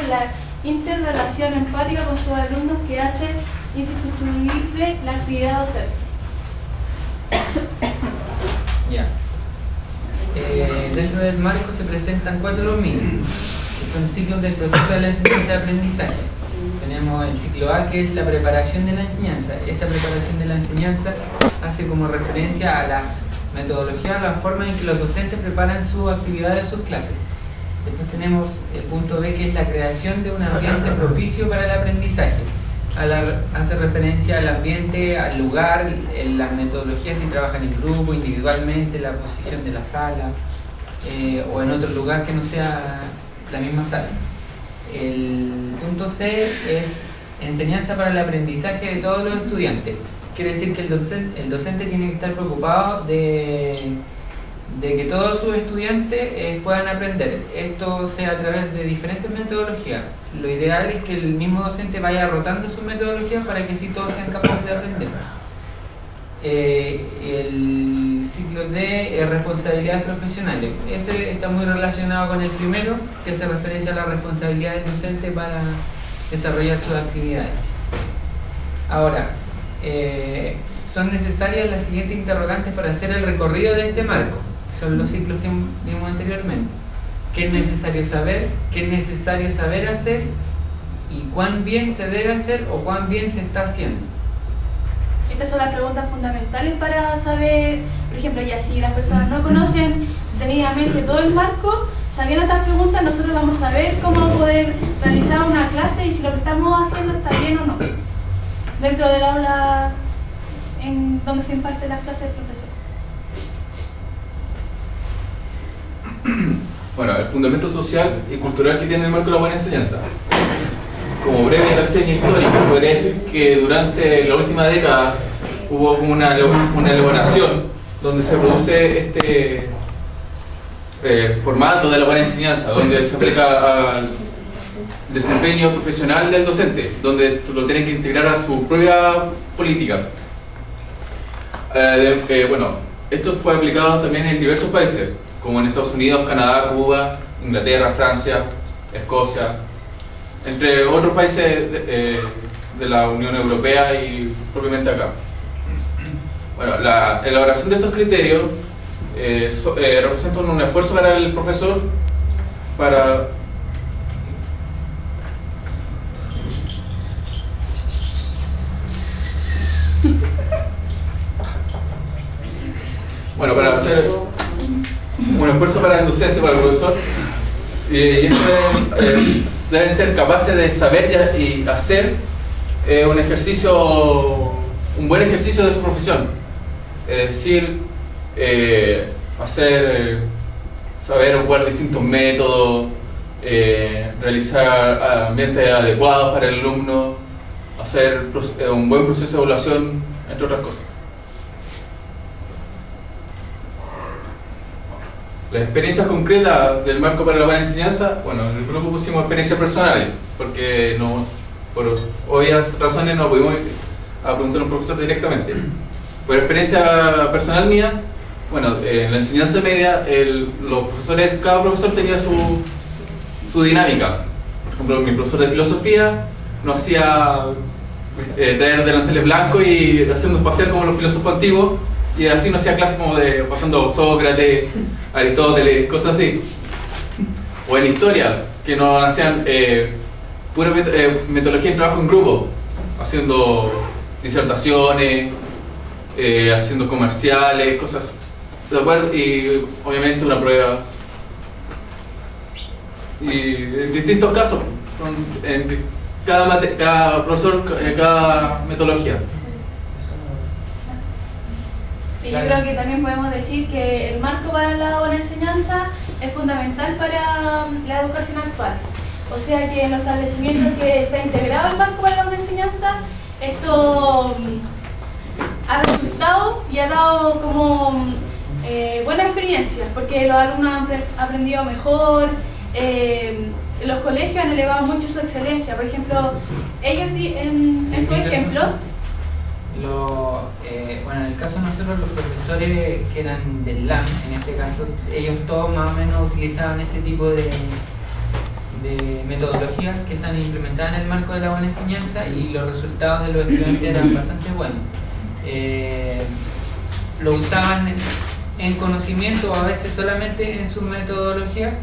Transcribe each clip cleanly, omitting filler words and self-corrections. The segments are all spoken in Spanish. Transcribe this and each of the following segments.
la interrelación empática con sus alumnos que hace insustituible la actividad docente. Ya. Dentro del marco se presentan 4 dominios, que son ciclos del proceso de la enseñanza y aprendizaje. Tenemos el ciclo A, que es la preparación de la enseñanza. Esta preparación de la enseñanza hace como referencia a la metodología, a la forma en que los docentes preparan sus actividades o sus clases. Después tenemos el punto B, que es la creación de un ambiente propicio para el aprendizaje. Hace referencia al ambiente, al lugar, las metodologías, si trabajan en grupo, individualmente, la posición de la sala, o en otro lugar que no sea la misma sala. El punto C es enseñanza para el aprendizaje de todos los estudiantes. Quiere decir que el docente tiene que estar preocupado de que todos sus estudiantes puedan aprender. Esto sea a través de diferentes metodologías. Lo ideal es que el mismo docente vaya rotando sus metodologías para que así todos sean capaces de aprender. El ciclo D es responsabilidades profesionales. Ese está muy relacionado con el primero, que se refiere a la responsabilidad del docente para desarrollar sus actividades. Ahora, son necesarias las siguientes interrogantes para hacer el recorrido de este marco. Son los ciclos que vimos anteriormente. ¿Qué es necesario saber? ¿Qué es necesario saber hacer? ¿Y cuán bien se debe hacer o cuán bien se está haciendo? Estas son las preguntas fundamentales para saber, por ejemplo, ya si las personas no conocen detenidamente todo el marco, sabiendo estas preguntas nosotros vamos a ver cómo poder realizar una clase y si lo que estamos haciendo está bien o no, dentro del aula en donde se imparte las clases del profesor. Bueno, el fundamento social y cultural que tiene el marco de la buena enseñanza. Como breve reseña histórica, podría decir que durante la última década hubo una elaboración donde se produce este formato de la buena enseñanza, donde se aplica al desempeño profesional del docente, donde lo tienen que integrar a su propia política. Bueno, esto fue aplicado también en diversos países, como en Estados Unidos, Canadá, Cuba, Inglaterra, Francia, Escocia, entre otros países de la Unión Europea y propiamente acá. Bueno, la elaboración de estos criterios representa un esfuerzo para el profesor para hacer un esfuerzo para el docente, para el profesor, y ellos deben ser capaces de saber y hacer un buen ejercicio de su profesión. Es decir, saber ocupar distintos métodos, realizar ambientes adecuados para el alumno, hacer un buen proceso de evaluación, entre otras cosas. Las experiencias concretas del marco para la buena enseñanza, bueno, en el grupo pusimos experiencias personales, porque por obvias razones no pudimos a preguntar a un profesor directamente. Por experiencia personal mía, bueno, en la enseñanza media, cada profesor tenía su dinámica. Por ejemplo, mi profesor de filosofía nos hacía traer delanteles blancos y hacernos pasear como los filósofos antiguos, y así nos hacía clases como de pasando Sócrates, Aristóteles, cosas así. O en historia, que nos hacían pura metodología de trabajo en grupo, haciendo disertaciones, haciendo comerciales, cosas, ¿de acuerdo? Y obviamente una prueba. Y en distintos casos, en cada profesor, cada metodología. Y yo creo que también podemos decir que el marco para la buena enseñanza es fundamental para la educación actual. O sea que en los establecimientos que se ha integrado el marco para la buena enseñanza, esto ha resultado y ha dado como buenas experiencias, porque los alumnos han aprendido mejor, los colegios han elevado mucho su excelencia. Por ejemplo, ellos en su ejemplo, bueno, en el caso de nosotros, los profesores que eran del LAM, en este caso, ellos todos más o menos utilizaban este tipo de de metodologías que están implementadas en el marco de la buena enseñanza y los resultados de los estudiantes eran bastante buenos. Lo usaban en conocimiento o a veces solamente en su metodología,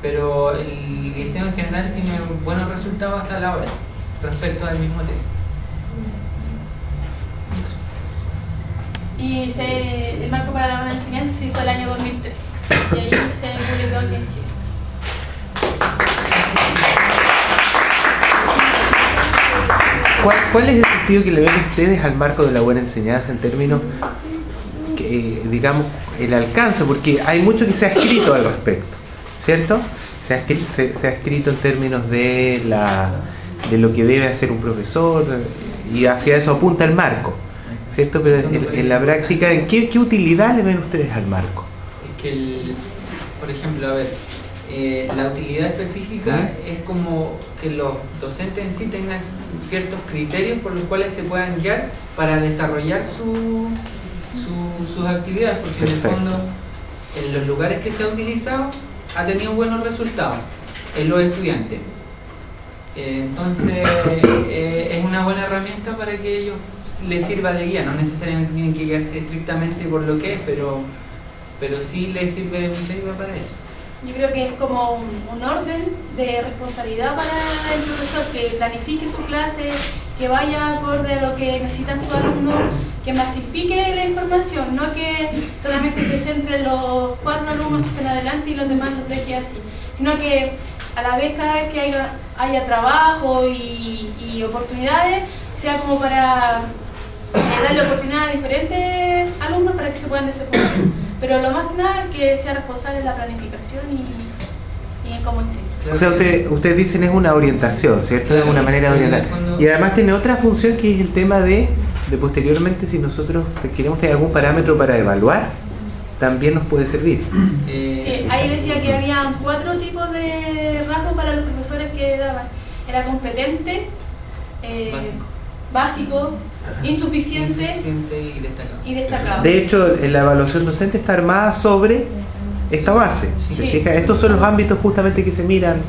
pero el liceo en general tiene buenos resultados hasta la hora respecto al mismo tema. Y el marco para la buena enseñanza se hizo el año 2003 y ahí se publicó aquí en Chile. ¿Cuál es el sentido que le ven ustedes al marco de la buena enseñanza en términos, digamos, el alcance? Porque hay mucho que se ha escrito al respecto, ¿cierto? Se ha escrito en términos de lo que debe hacer un profesor y hacia eso apunta el marco, ¿cierto? Pero en la práctica, ¿qué utilidad le ven ustedes al marco? Es que, por ejemplo, a ver, la utilidad específica es como que los docentes en sí tengan ciertos criterios por los cuales se puedan guiar para desarrollar sus actividades, porque en el fondo, en los lugares que se ha utilizado, ha tenido buenos resultados en los estudiantes. Entonces, es una buena herramienta para que ellos les sirva de guía. No necesariamente tienen que guiarse estrictamente por lo que es, pero sí les sirve de mucha ayuda para eso. Yo creo que es como un orden de responsabilidad para el profesor, que planifique su clase, que vaya acorde a lo que necesitan sus alumnos, que masifique la información, no que solamente se centre en los 4 alumnos que están adelante y los demás los deje así, sino que a la vez cada vez que haya trabajo y oportunidades, sea como para darle oportunidad a diferentes alumnos para que se puedan desenvolver. Pero lo más que nada es que sea responsable de la planificación y en cómo enseña. O sea, ustedes dicen es una orientación, ¿cierto? Es una manera de orientar. Y además tiene otra función que es el tema de posteriormente, si nosotros queremos tener algún parámetro para evaluar, también nos puede servir. Sí, ahí decía que había 4 tipos de rasgos para los profesores que daban. Era competente, básico, insuficiente y destacado. De hecho, la evaluación docente está armada sobre esta base. Sí. ¿Se fija? Estos son los ámbitos justamente que se miran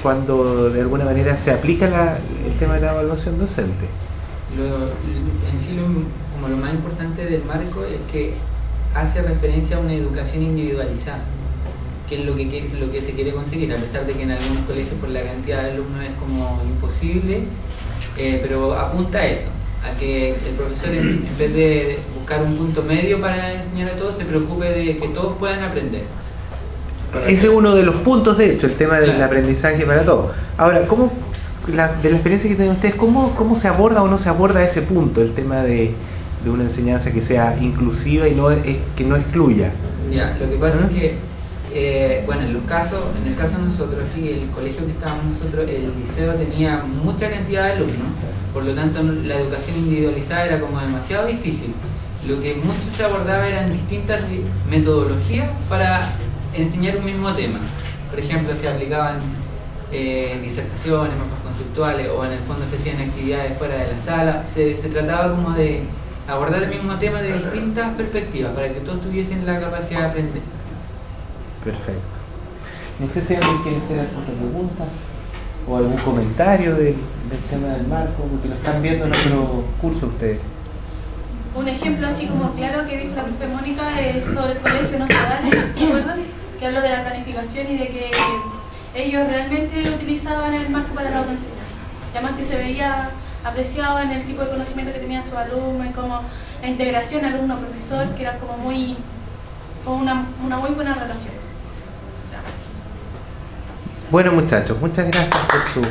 cuando de alguna manera se aplica el tema de la evaluación docente. En sí, como lo más importante del marco es que hace referencia a una educación individualizada, que es lo que se quiere conseguir, a pesar de que en algunos colegios por la cantidad de alumnos es como imposible, pero apunta a eso, a que el profesor en vez de buscar un punto medio para enseñar a todos, se preocupe de que todos puedan aprender. Ese es uno de los puntos, de hecho, el tema del aprendizaje para todos. Ahora, de la experiencia que tienen ustedes, ¿cómo se aborda o no se aborda ese punto, el tema de una enseñanza que sea inclusiva y que no excluya? Ya, lo que pasa es que, bueno, en el caso de nosotros, sí, el colegio que estábamos nosotros, el liceo tenía mucha cantidad de alumnos, por lo tanto la educación individualizada era como demasiado difícil. Lo que mucho se abordaba eran distintas metodologías para enseñar un mismo tema. Por ejemplo, se aplicaban disertaciones, mapas conceptuales, o en el fondo se hacían actividades fuera de la sala. Se trataba como de abordar el mismo tema de distintas perspectivas para que todos tuviesen la capacidad de aprender. Perfecto. No sé si alguien quiere hacer alguna pregunta o algún comentario del tema del marco, porque lo están viendo en otro curso ustedes. Un ejemplo así como claro que dijo la profe Mónica es sobre el colegio No Se Vale, ¿se acuerdan? Que habló de la planificación y de que ellos realmente utilizaban el marco para la autoenseñanza. Y además que se veía apreciado en el tipo de conocimiento que tenían sus alumnos y como la integración alumno-profesor, que era como una muy buena relación. Bueno, muchachos, muchas gracias por su...